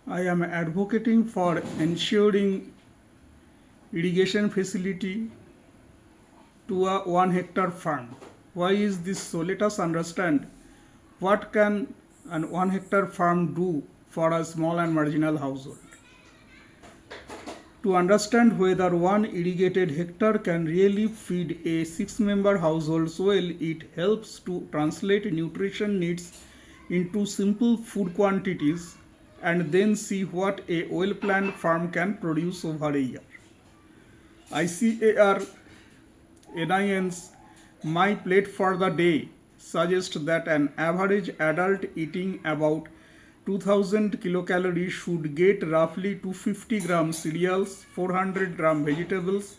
I am advocating for ensuring irrigation facility to a 1 hectare farm. Why is this so? Let us understand what can an 1 hectare farm do for a small and marginal household. To understand whether one irrigated hectare can really feed a 6 member household well, it helps to translate nutrition needs into simple food quantities and then see what a well planned farm can produce over a year. ICAR NIN's My Plate for the Day suggests that an average adult eating about 2000 kilocalories should get roughly 250 gram cereals, 400 gram vegetables,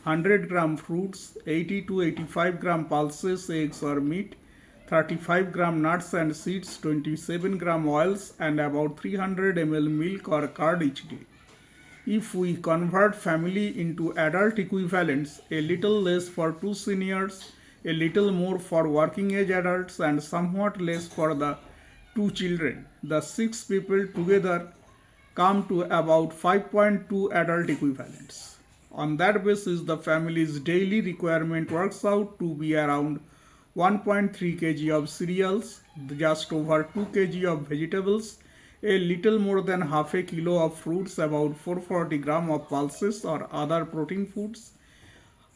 100 gram fruits, 80 to 85 gram pulses, eggs or meat, 35 gram nuts and seeds, 27 gram oils, and about 300 ml milk or curd each day. If we convert family into adult equivalents, a little less for two seniors, a little more for working age adults, and somewhat less for the two children, the six people together come to about 5.2 adult equivalents. On that basis, the family's daily requirement works out to be around 1.3 kg of cereals, just over 2 kg of vegetables, a little more than half a kilo of fruits, about 440 gram of pulses or other protein foods,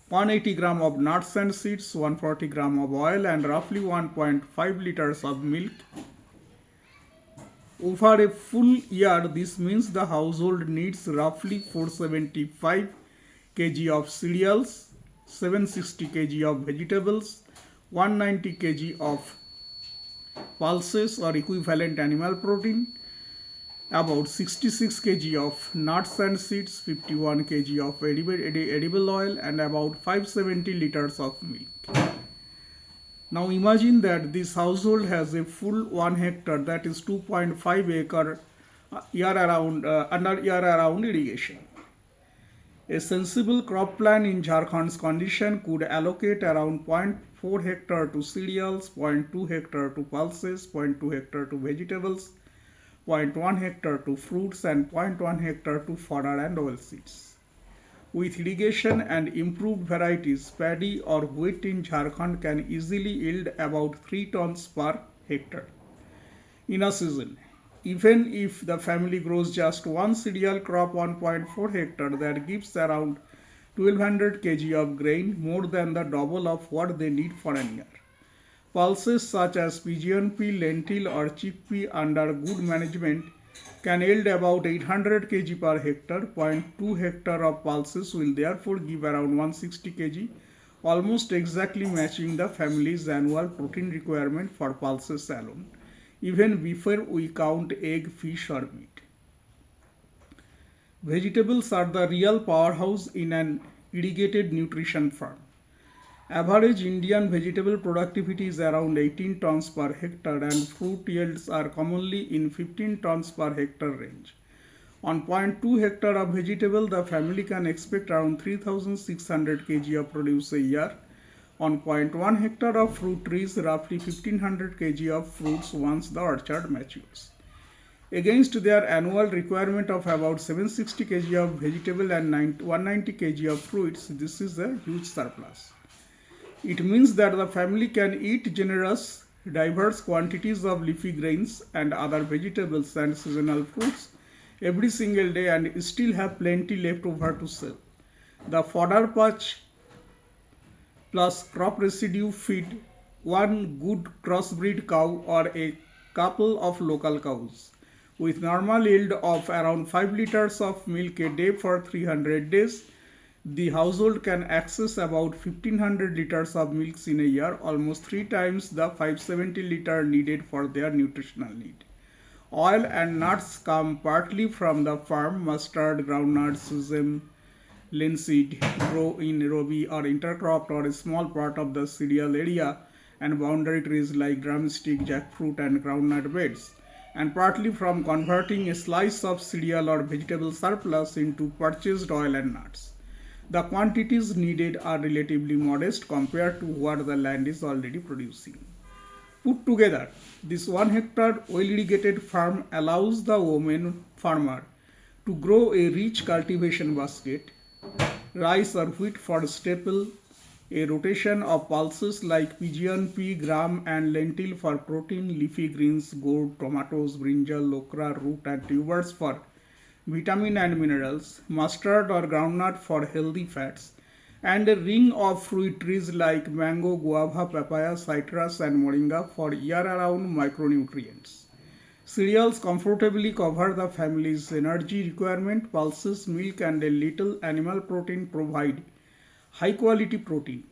180 gram of nuts and seeds, 140 gram of oil, and roughly 1.5 liters of milk. Over a full year, this means the household needs roughly 475 kg of cereals, 760 kg of vegetables, 190 kg of pulses or equivalent animal protein, about 66 kg of nuts and seeds, 51 kg of edible oil, and about 570 liters of milk. Now imagine that this household has a full 1 hectare, that is 2.5 acre under year around irrigation. A sensible crop plan in Jharkhand's condition could allocate around 0.4 hectare to cereals, 0.2 hectare to pulses, 0.2 hectare to vegetables, 0.1 hectare to fruits, and 0.1 hectare to fodder and oilseeds. With irrigation and improved varieties, paddy or wheat in Jharkhand can easily yield about 3 tons per hectare in a season. Even if the family grows just one cereal crop 1.4 hectare, that gives around 1200 kg of grain, more than the double of what they need for an year. Pulses such as pigeon pea, lentil or chickpea under good management can yield about 800 kg per hectare. 0.2 hectare of pulses will therefore give around 160 kg, almost exactly matching the family's annual protein requirement for pulses alone, even before we count egg, fish or meat. Vegetables are the real powerhouse in an irrigated nutrition farm. Average Indian vegetable productivity is around 18 tons per hectare and fruit yields are commonly in 15 tons per hectare range. On 0.2 hectare of vegetable, the family can expect around 3600 kg of produce a year. On 0.1 hectare of fruit trees, roughly 1500 kg of fruits once the orchard matures. Against their annual requirement of about 760 kg of vegetable and 190 kg of fruits, this is a huge surplus. It means that the family can eat generous, diverse quantities of leafy grains and other vegetables and seasonal fruits every single day and still have plenty left over to sell. The fodder patch plus crop residue feed one good crossbreed cow or a couple of local cows. With normal yield of around 5 liters of milk a day for 300 days, the household can access about 1500 liters of milk in a year, almost 3 times the 570 liter needed for their nutritional need. Oil and nuts come partly from the farm. Mustard, groundnut, sesame, linseed grow in rabi or intercropped or a small part of the cereal area, and boundary trees like drumstick, jackfruit and groundnut beds, and partly from converting a slice of cereal or vegetable surplus into purchased oil and nuts. The quantities needed are relatively modest compared to what the land is already producing. Put together, this 1 hectare well irrigated farm allows the woman farmer to grow a rich cultivation basket, rice or wheat for staple, a rotation of pulses like pigeon pea, gram, and lentil for protein, leafy greens, gourd, tomatoes, brinjal, okra, root, and tubers for vitamin and minerals, mustard or groundnut for healthy fats, and a ring of fruit trees like mango, guava, papaya, citrus, and moringa for year-round micronutrients. Cereals comfortably cover the family's energy requirement. Pulses, milk, and a little animal protein provide high quality protein.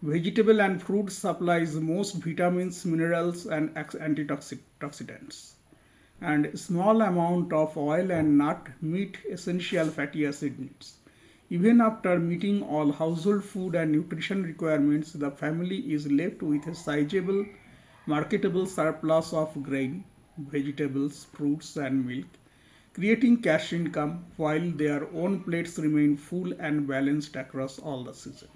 Vegetable and fruit supplies most vitamins, minerals, and antioxidants. And small amount of oil and nut meet essential fatty acid needs. Even after meeting all household food and nutrition requirements, the family is left with a sizable marketable surplus of grain, vegetables, fruits, and milk, creating cash income while their own plates remain full and balanced across all the seasons.